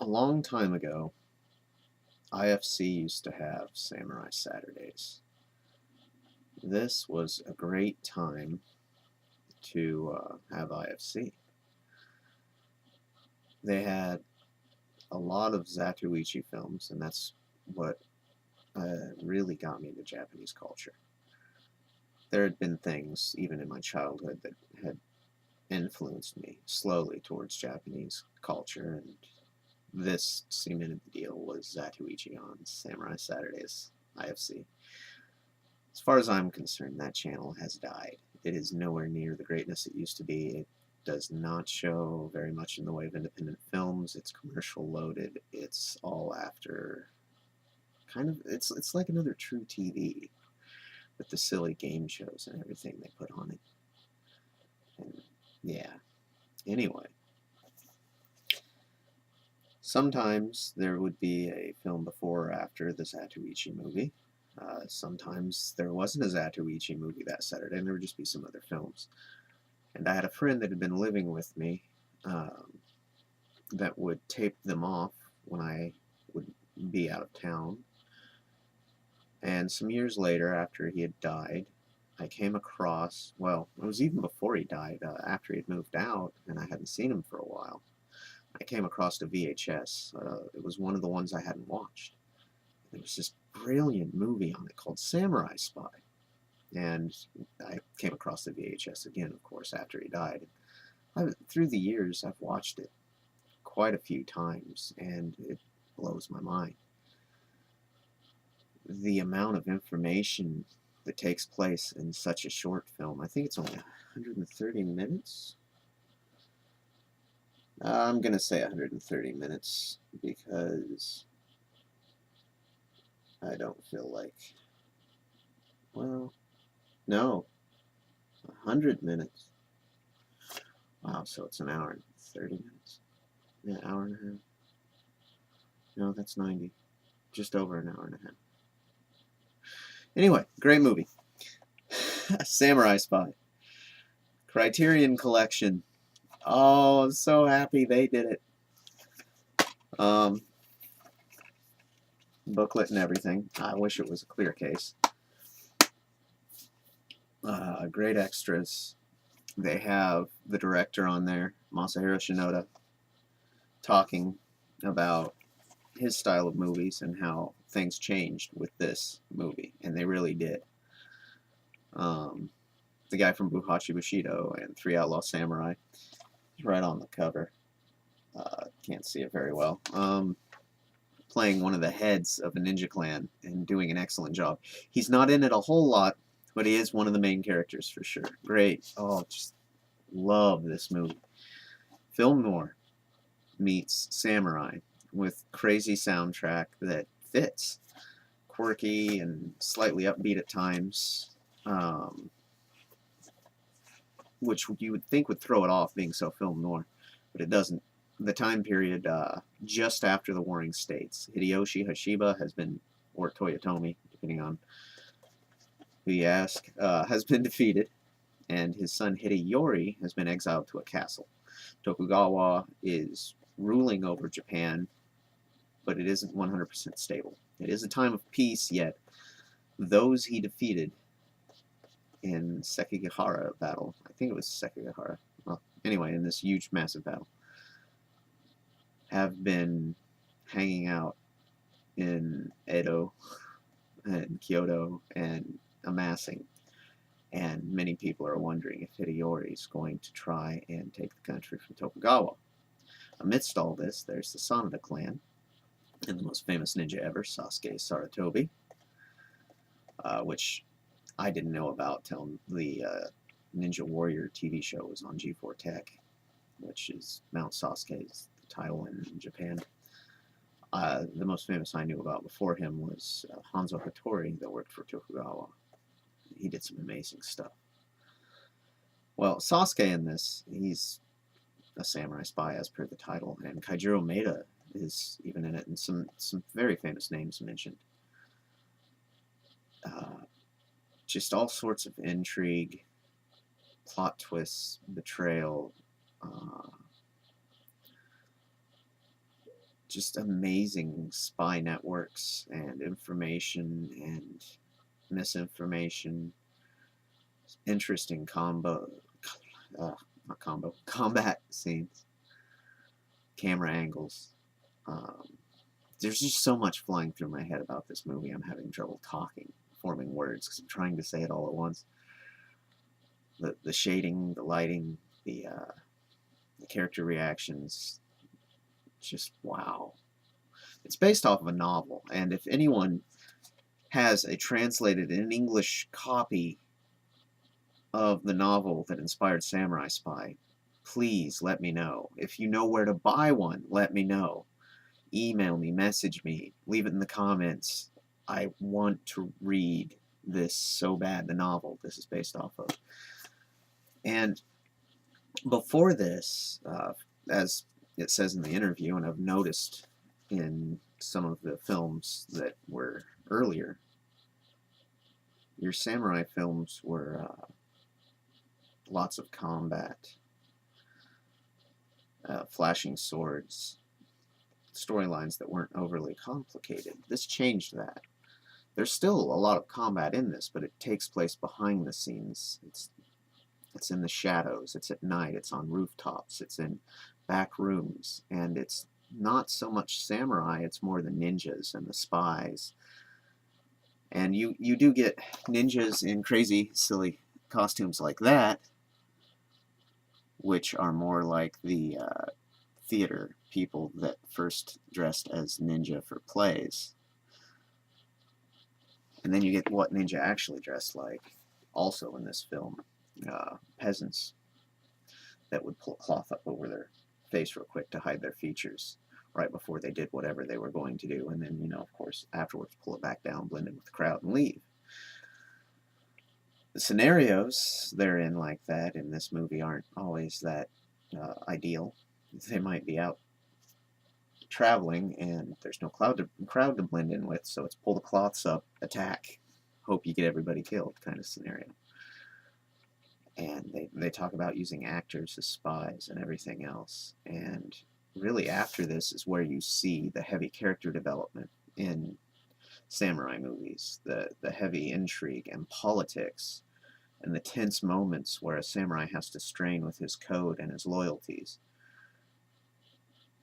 A long time ago, IFC used to have Samurai Saturdays. This was a great time to have IFC. They had a lot of Zatoichi films, and that's what really got me into Japanese culture. There had been things, even in my childhood, that had influenced me slowly towards Japanese culture, and this cemented the deal was Zatoichi on Samurai Saturdays IFC. As far as I'm concerned, that channel has died. It is nowhere near the greatness it used to be. It does not show very much in the way of independent films. It's commercial loaded. It's all after it's like another True TV with the silly game shows and everything they put on it. And yeah. Anyway, sometimes there would be a film before or after the Zatoichi movie. Sometimes there wasn't a Zatoichi movie that Saturday, and there would just be some other films. And I had a friend that had been living with me that would tape them off when I would be out of town. And some years later, after he had died, I came across, well, it was even before he died, after he had moved out, and I hadn't seen him for a while. I came across a VHS. It was one of the ones I hadn't watched. There was this brilliant movie on it called Samurai Spy. And I came across the VHS again, of course, after he died. Through the years, I've watched it quite a few times, and it blows my mind. The amount of information that takes place in such a short film. I think it's only 130 minutes. I'm going to say 130 minutes because I don't feel like, well, no, 100 minutes. Wow, so it's an hour and 30 minutes. Yeah, hour and a half. No, that's 90. Just over an hour and a half. Anyway, great movie. Samurai Spy. Criterion Collection. Oh, I'm so happy they did it. Booklet and everything. I wish it was a clear case. Great extras. They have the director on there, Masahiro Shinoda, talking about his style of movies and how things changed with this movie, and they really did. The guy from Buhachi Bushido and Three Outlaw Samurai is right on the cover. Can't see it very well. Playing one of the heads of a ninja clan and doing an excellent job. He's not in it a whole lot, but he is one of the main characters for sure. Great. Oh, just love this movie. Film noir meets samurai with crazy soundtrack that fits. Quirky and slightly upbeat at times, which you would think would throw it off being so film noir, but it doesn't. The time period just after the Warring States. Hideyoshi Hashiba has been, or Toyotomi, depending on who you ask, has been defeated, and his son Hideyori has been exiled to a castle. Tokugawa is ruling over Japan, but it isn't 100% stable. It is a time of peace, yet those he defeated in Sekigahara battle, I think it was Sekigahara, well, anyway, in this huge, massive battle, have been hanging out in Edo and Kyoto and amassing. And many people are wondering if Hideyori is going to try and take the country from Tokugawa. Amidst all this, there's the Sanada clan, and the most famous ninja ever, Sasuke Saratobi, which I didn't know about till the Ninja Warrior TV show was on G4 Tech, which is Mount Sasuke's title in Japan. The most famous I knew about before him was Hanzo Hattori that worked for Tokugawa. He did some amazing stuff. Well, Sasuke in this, he's a samurai spy as per the title, and Kaijiro Maeda is even in it, and some very famous names mentioned. Just all sorts of intrigue, plot twists, betrayal, just amazing spy networks and information and misinformation, interesting not combo, combat scenes, camera angles. Um, there's just so much flying through my head about this movie. I'm having trouble forming words, because I'm trying to say it all at once. The shading, the lighting, the character reactions, just wow. It's based off of a novel, and if anyone has a translated in English copy of the novel that inspired Samurai Spy, please let me know. If you know where to buy one, let me know. Email me, message me, leave it in the comments. I want to read this so bad, the novel this is based off of. And before this, as it says in the interview, and I've noticed in some of the films that were earlier, your samurai films were lots of combat, flashing swords, storylines that weren't overly complicated. This changed that. There's still a lot of combat in this, but it takes place behind the scenes. It's in the shadows, it's at night, it's on rooftops, it's in back rooms, and it's not so much samurai, it's more the ninjas and the spies. And you do get ninjas in crazy, silly costumes like that, which are more like the theater people that first dressed as ninja for plays. And then you get what ninja actually dressed like, also in this film. Peasants that would pull a cloth up over their face real quick to hide their features right before they did whatever they were going to do, and then, of course, afterwards pull it back down, blend in with the crowd, and leave. The scenarios they're in like that in this movie aren't always that ideal. They might be out traveling, and there's no crowd to blend in with, so it's pull the cloths up, attack, hope you get everybody killed kind of scenario. And they talk about using actors as spies and everything else. And really after this is where you see the heavy character development in samurai movies, the heavy intrigue and politics, and the tense moments where a samurai has to strain with his code and his loyalties.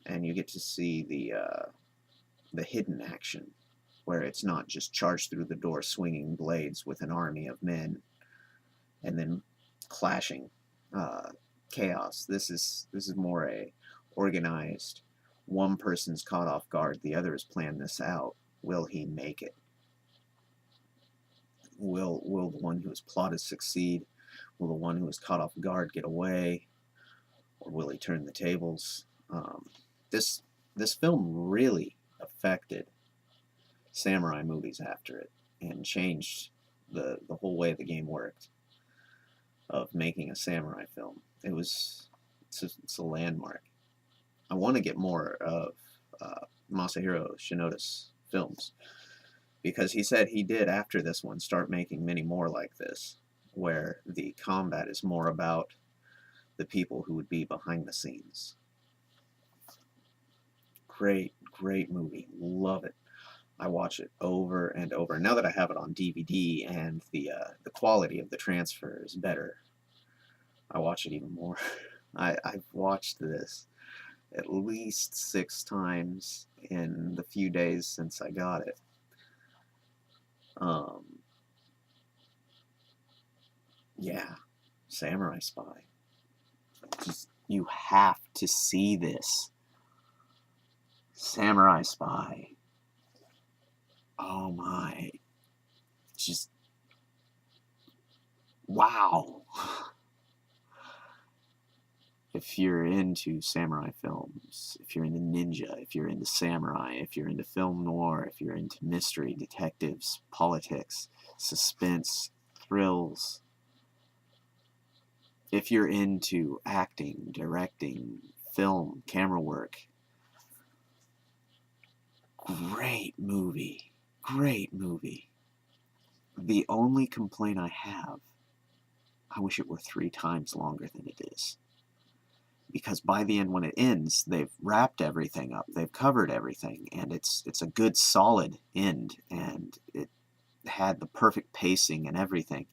And you get to see the hidden action, where it's not just charge through the door swinging blades with an army of men and then clashing chaos. This is more a organized, one person's caught off guard, the other has planned this out. Will he make it? Will the one who has plotted succeed? Will the one who is caught off guard get away? Or will he turn the tables? This film really affected samurai movies after it, and changed the whole way the game worked of making a samurai film. It's a landmark. I want to get more of Masahiro Shinoda's films, because he said he did, after this one, start making many more like this, where the combat is more about the people who would be behind the scenes. Great movie. Love it. I watch it over and over. Now that I have it on DVD and the quality of the transfer is better, I watch it even more. I've watched this at least 6 times in the few days since I got it. Yeah, Samurai Spy. Just, you have to see this. Samurai Spy. Oh my. Just, wow. If you're into samurai films, if you're into ninja, if you're into samurai, if you're into film noir, if you're into mystery, detectives, politics, suspense, thrills, if you're into acting, directing, film, camera work, great movie. Great movie. The only complaint I have, I wish it were 3 times longer than it is. because by the end, when it ends, they've wrapped everything up, they've covered everything, and it's a good solid end, and it had the perfect pacing and everything.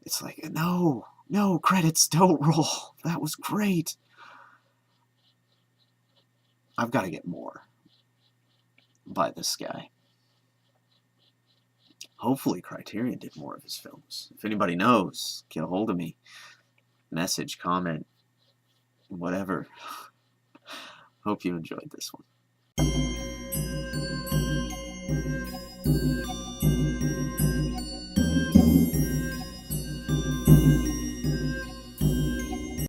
It's like, no, no, credits don't roll. That was great. I've got to get more by this guy. Hopefully Criterion did more of his films. If anybody knows, get a hold of me. Message, comment, whatever. Hope you enjoyed this one.